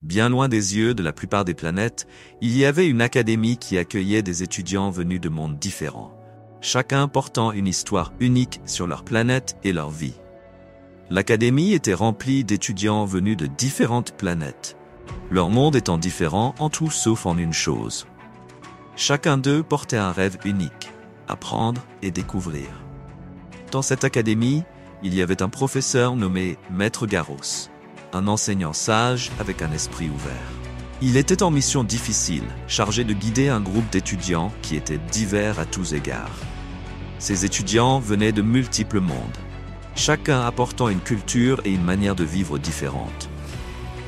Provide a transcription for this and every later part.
Bien loin des yeux de la plupart des planètes, il y avait une académie qui accueillait des étudiants venus de mondes différents, chacun portant une histoire unique sur leur planète et leur vie. L'académie était remplie d'étudiants venus de différentes planètes, leur monde étant différent en tout sauf en une chose. Chacun d'eux portait un rêve unique, apprendre et découvrir. Dans cette académie, il y avait un professeur nommé Maître Garros, un enseignant sage avec un esprit ouvert. Il était en mission difficile, chargé de guider un groupe d'étudiants qui étaient divers à tous égards. Ces étudiants venaient de multiples mondes, chacun apportant une culture et une manière de vivre différentes.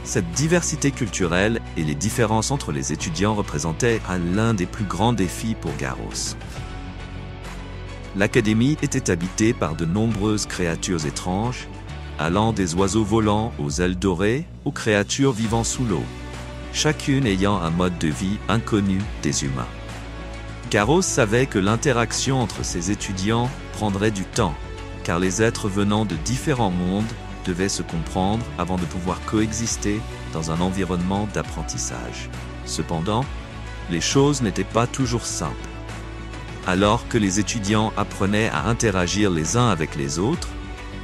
Cette diversité culturelle et les différences entre les étudiants représentaient l'un des plus grands défis pour Garros. L'académie était habitée par de nombreuses créatures étranges, allant des oiseaux volants aux ailes dorées aux créatures vivant sous l'eau, chacune ayant un mode de vie inconnu des humains. Garros savait que l'interaction entre ces étudiants prendrait du temps, car les êtres venant de différents mondes devaient se comprendre avant de pouvoir coexister dans un environnement d'apprentissage. Cependant, les choses n'étaient pas toujours simples. Alors que les étudiants apprenaient à interagir les uns avec les autres,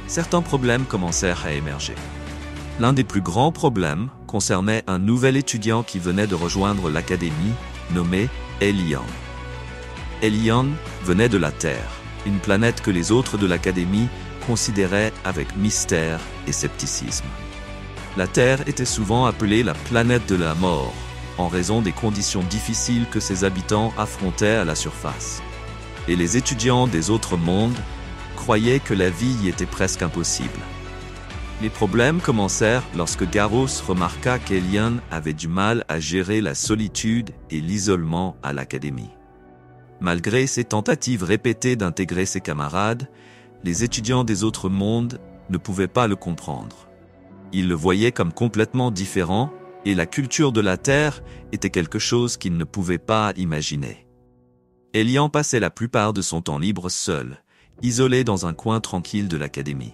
certains problèmes commencèrent à émerger. L'un des plus grands problèmes concernait un nouvel étudiant qui venait de rejoindre l'académie, nommé Elian. Elian venait de la Terre, une planète que les autres de l'académie considéraient avec mystère et scepticisme. La Terre était souvent appelée la planète de la mort, en raison des conditions difficiles que ses habitants affrontaient à la surface. Et les étudiants des autres mondes croyaient que la vie y était presque impossible. Les problèmes commencèrent lorsque Garros remarqua qu'Elian avait du mal à gérer la solitude et l'isolement à l'académie. Malgré ses tentatives répétées d'intégrer ses camarades, les étudiants des autres mondes ne pouvaient pas le comprendre. Ils le voyaient comme complètement différent et la culture de la Terre était quelque chose qu'ils ne pouvaient pas imaginer. Elian passait la plupart de son temps libre seul, isolé dans un coin tranquille de l'académie.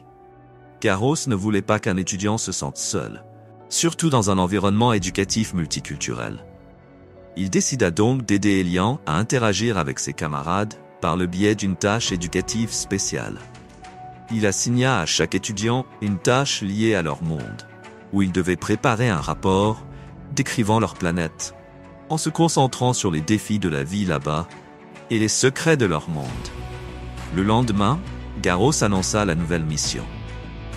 Garros ne voulait pas qu'un étudiant se sente seul, surtout dans un environnement éducatif multiculturel. Il décida donc d'aider Elian à interagir avec ses camarades par le biais d'une tâche éducative spéciale. Il assigna à chaque étudiant une tâche liée à leur monde, où ils devaient préparer un rapport décrivant leur planète, en se concentrant sur les défis de la vie là-bas et les secrets de leur monde. Le lendemain, Garros annonça la nouvelle mission.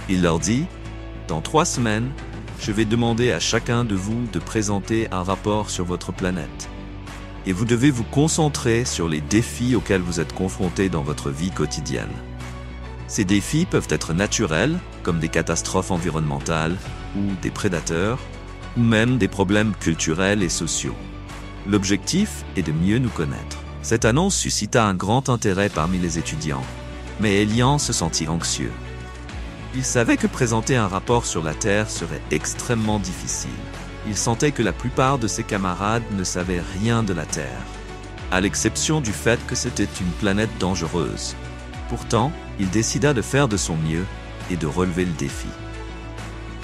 Il leur dit « Dans 3 semaines, je vais demander à chacun de vous de présenter un rapport sur votre planète. Et vous devez vous concentrer sur les défis auxquels vous êtes confrontés dans votre vie quotidienne. Ces défis peuvent être naturels, comme des catastrophes environnementales, ou des prédateurs, ou même des problèmes culturels et sociaux. L'objectif est de mieux nous connaître. » Cette annonce suscita un grand intérêt parmi les étudiants, mais Elian se sentit anxieux. Il savait que présenter un rapport sur la Terre serait extrêmement difficile. Il sentait que la plupart de ses camarades ne savaient rien de la Terre, à l'exception du fait que c'était une planète dangereuse. Pourtant, il décida de faire de son mieux et de relever le défi.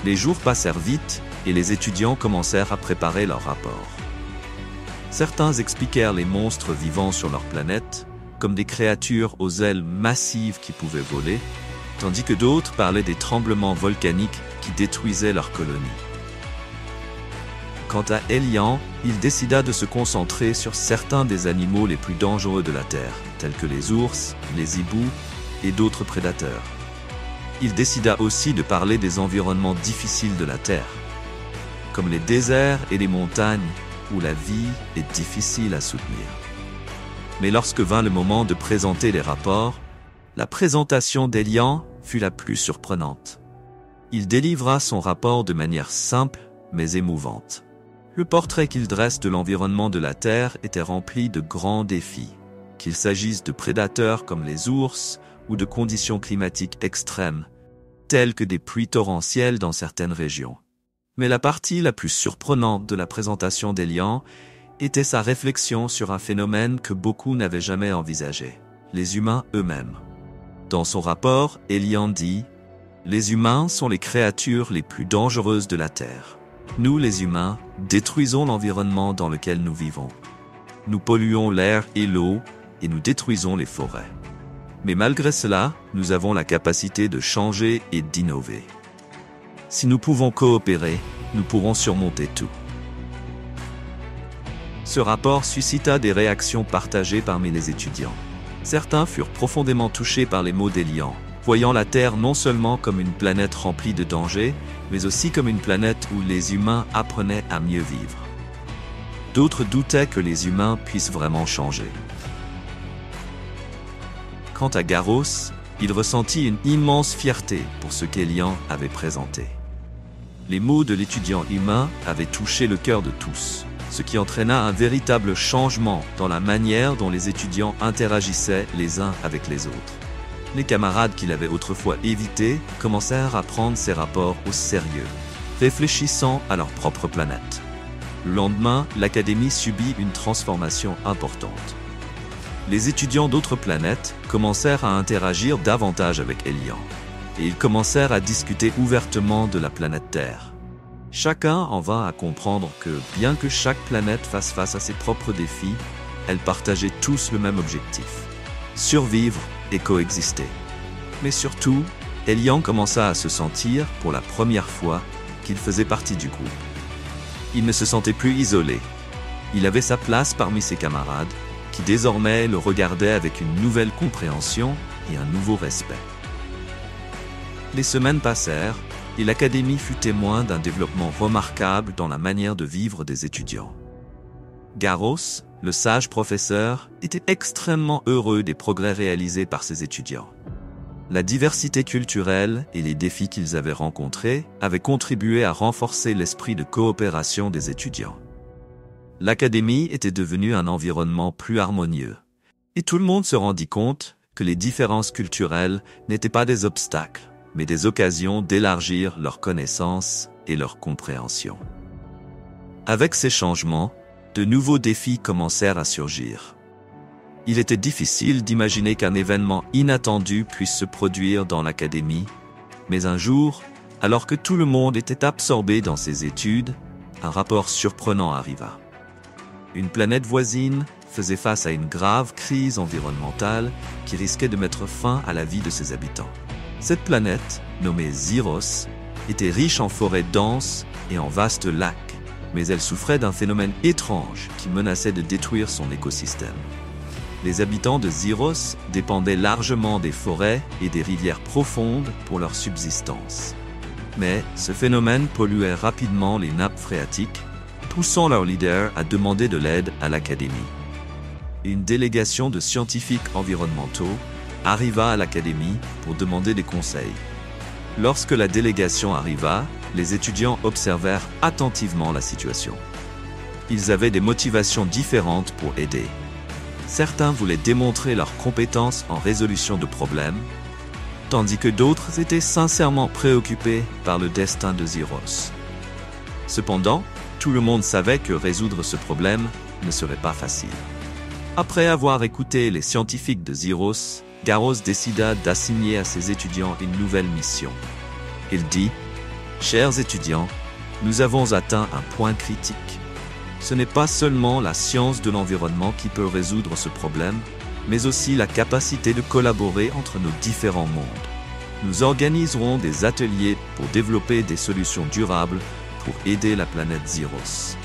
Les jours passèrent vite et les étudiants commencèrent à préparer leur rapport. Certains expliquèrent les monstres vivant sur leur planète comme des créatures aux ailes massives qui pouvaient voler, tandis que d'autres parlaient des tremblements volcaniques qui détruisaient leur colonie. Quant à Elian, il décida de se concentrer sur certains des animaux les plus dangereux de la Terre, tels que les ours, les hiboux et d'autres prédateurs. Il décida aussi de parler des environnements difficiles de la Terre, comme les déserts et les montagnes, où la vie est difficile à soutenir. Mais lorsque vint le moment de présenter les rapports, la présentation d'Elian fut la plus surprenante. Il délivra son rapport de manière simple mais émouvante. Le portrait qu'il dresse de l'environnement de la Terre était rempli de grands défis, qu'il s'agisse de prédateurs comme les ours ou de conditions climatiques extrêmes, telles que des pluies torrentielles dans certaines régions. Mais la partie la plus surprenante de la présentation d'Elian était sa réflexion sur un phénomène que beaucoup n'avaient jamais envisagé, les humains eux-mêmes. Dans son rapport, Elian dit « Les humains sont les créatures les plus dangereuses de la Terre. Nous, les humains, détruisons l'environnement dans lequel nous vivons. Nous polluons l'air et l'eau, et nous détruisons les forêts. Mais malgré cela, nous avons la capacité de changer et d'innover. Si nous pouvons coopérer, nous pourrons surmonter tout. Ce rapport suscita des réactions partagées parmi les étudiants. Certains furent profondément touchés par les mots d'Elian, voyant la Terre non seulement comme une planète remplie de dangers, mais aussi comme une planète où les humains apprenaient à mieux vivre. D'autres doutaient que les humains puissent vraiment changer. Quant à Garros, il ressentit une immense fierté pour ce qu'Elian avait présenté. Les mots de l'étudiant humain avaient touché le cœur de tous, ce qui entraîna un véritable changement dans la manière dont les étudiants interagissaient les uns avec les autres. Les camarades qu'il avait autrefois évités commencèrent à prendre ces rapports au sérieux, réfléchissant à leur propre planète. Le lendemain, l'académie subit une transformation importante. Les étudiants d'autres planètes commencèrent à interagir davantage avec Elian, et ils commencèrent à discuter ouvertement de la planète Terre. Chacun en vint à comprendre que, bien que chaque planète fasse face à ses propres défis, elles partageaient tous le même objectif: survivre et coexister. Mais surtout, Elian commença à se sentir, pour la première fois, qu'il faisait partie du groupe. Il ne se sentait plus isolé. Il avait sa place parmi ses camarades, qui désormais le regardaient avec une nouvelle compréhension et un nouveau respect. Les semaines passèrent, et l'académie fut témoin d'un développement remarquable dans la manière de vivre des étudiants. Garros, le sage professeur, était extrêmement heureux des progrès réalisés par ses étudiants. La diversité culturelle et les défis qu'ils avaient rencontrés avaient contribué à renforcer l'esprit de coopération des étudiants. L'académie était devenue un environnement plus harmonieux, et tout le monde se rendit compte que les différences culturelles n'étaient pas des obstacles, mais des occasions d'élargir leurs connaissances et leur compréhension. Avec ces changements, de nouveaux défis commencèrent à surgir. Il était difficile d'imaginer qu'un événement inattendu puisse se produire dans l'académie, mais un jour, alors que tout le monde était absorbé dans ses études, un rapport surprenant arriva. Une planète voisine faisait face à une grave crise environnementale qui risquait de mettre fin à la vie de ses habitants. Cette planète, nommée Zyros, était riche en forêts denses et en vastes lacs, mais elle souffrait d'un phénomène étrange qui menaçait de détruire son écosystème. Les habitants de Zyros dépendaient largement des forêts et des rivières profondes pour leur subsistance. Mais ce phénomène polluait rapidement les nappes phréatiques, poussant leurs leaders à demander de l'aide à l'académie. Une délégation de scientifiques environnementaux arriva à l'académie pour demander des conseils. Lorsque la délégation arriva, les étudiants observèrent attentivement la situation. Ils avaient des motivations différentes pour aider. Certains voulaient démontrer leurs compétences en résolution de problèmes, tandis que d'autres étaient sincèrement préoccupés par le destin de Zyros. Cependant, tout le monde savait que résoudre ce problème ne serait pas facile. Après avoir écouté les scientifiques de Zyros, Garros décida d'assigner à ses étudiants une nouvelle mission. Il dit : « Chers étudiants, nous avons atteint un point critique. Ce n'est pas seulement la science de l'environnement qui peut résoudre ce problème, mais aussi la capacité de collaborer entre nos différents mondes. Nous organiserons des ateliers pour développer des solutions durables pour aider la planète Zyros.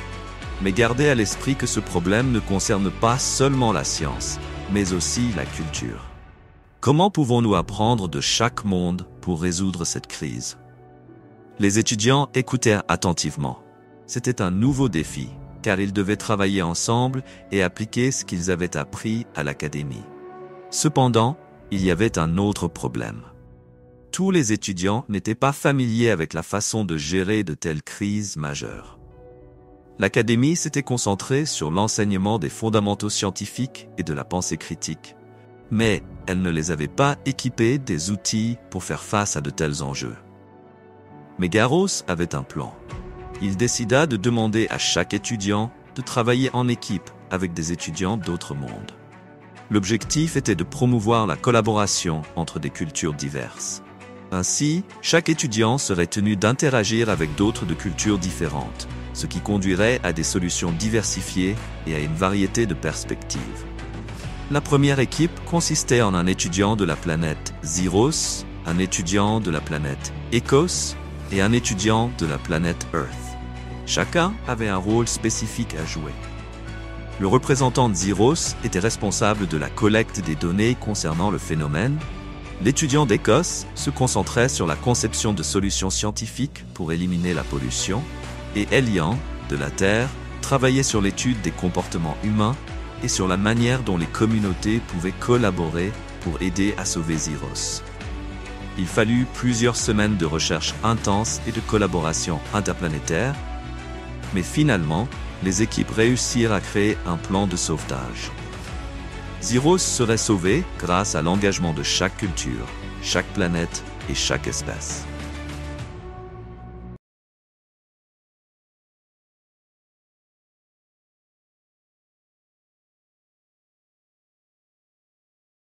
Mais gardez à l'esprit que ce problème ne concerne pas seulement la science, mais aussi la culture. Comment pouvons-nous apprendre de chaque monde pour résoudre cette crise ? » Les étudiants écoutèrent attentivement. C'était un nouveau défi, car ils devaient travailler ensemble et appliquer ce qu'ils avaient appris à l'académie. Cependant, il y avait un autre problème. Tous les étudiants n'étaient pas familiers avec la façon de gérer de telles crises majeures. L'académie s'était concentrée sur l'enseignement des fondamentaux scientifiques et de la pensée critique, mais elle ne les avait pas équipés des outils pour faire face à de tels enjeux. Mais Garros avait un plan. Il décida de demander à chaque étudiant de travailler en équipe avec des étudiants d'autres mondes. L'objectif était de promouvoir la collaboration entre des cultures diverses. Ainsi, chaque étudiant serait tenu d'interagir avec d'autres de cultures différentes, ce qui conduirait à des solutions diversifiées et à une variété de perspectives. La première équipe consistait en un étudiant de la planète Zyros, un étudiant de la planète Ecos et un étudiant de la planète Earth. Chacun avait un rôle spécifique à jouer. Le représentant de Zyros était responsable de la collecte des données concernant le phénomène. L'étudiant d'Ecos se concentrait sur la conception de solutions scientifiques pour éliminer la pollution, et Elian, de la Terre, travaillait sur l'étude des comportements humains et sur la manière dont les communautés pouvaient collaborer pour aider à sauver Zyros. Il fallut plusieurs semaines de recherche intense et de collaboration interplanétaire, mais finalement, les équipes réussirent à créer un plan de sauvetage. Zyros serait sauvé grâce à l'engagement de chaque culture, chaque planète et chaque espèce.